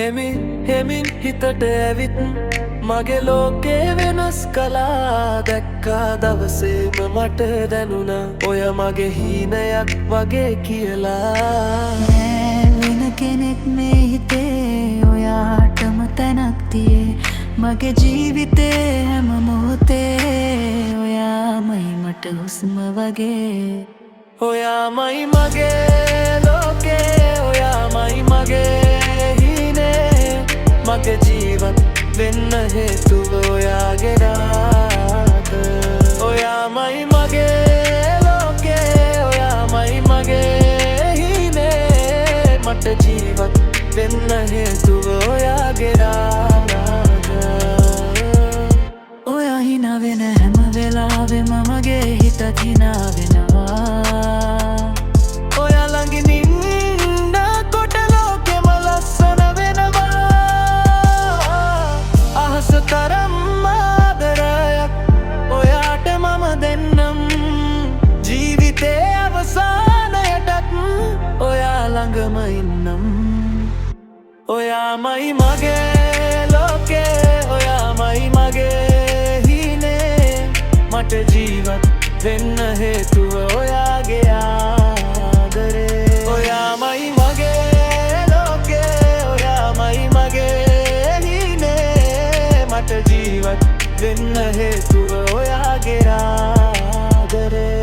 හෙමින් හිතට ඇවිත් මගේ ලෝකේ වෙනස් කලා දැක්කා දවසේම මට දැනුණා ඔය මගේ හීනයක් වගේ කියලා වෙන කෙනෙක් මේ හිතේ ඔයාටම තැනක් තියේ මගේ ජීවිතේ හැම මොහොතේ ඔයාමයි මට හුස්ම වගේ ඔයාමයි මගේ ලෝකේ ඔයාමයි මගේ හීනේ මගේ ජීවත් වෙන්න හේතුව ඔයාගේ රාග ඔයාමයි මගේ ලෝකේ ඔයාමයි මගේ හීනේ මට ජීවත් වෙන්න හේතුව ඔයාගේ රාග ඔයා හිනා වෙන හැම වෙලාවෙම මගේ හිතත් හිනා වෙනවා ඔයා ළඟින් ඉන්නකොට ලෝකෙම ලස්සන වෙනවා අහස තරම් ආදරයක් ඔයාට මම දෙන්නම් ජීවිතේ අවසානයටත් ඔයා ළඟම ඉන්නම් ඔයාමයි මගේ ලෝකේ ඔයාමයි මගේ හීනේ මට ජීවත් වෙන්න හේතුව ඔයාගේ ආදරේ ඔයාමයි මගේ ලෝකේ ඔයාමයි මගේ හීනේ මට ජීවත් වෙන්න හේතුව ඔයාගේ ආදරේ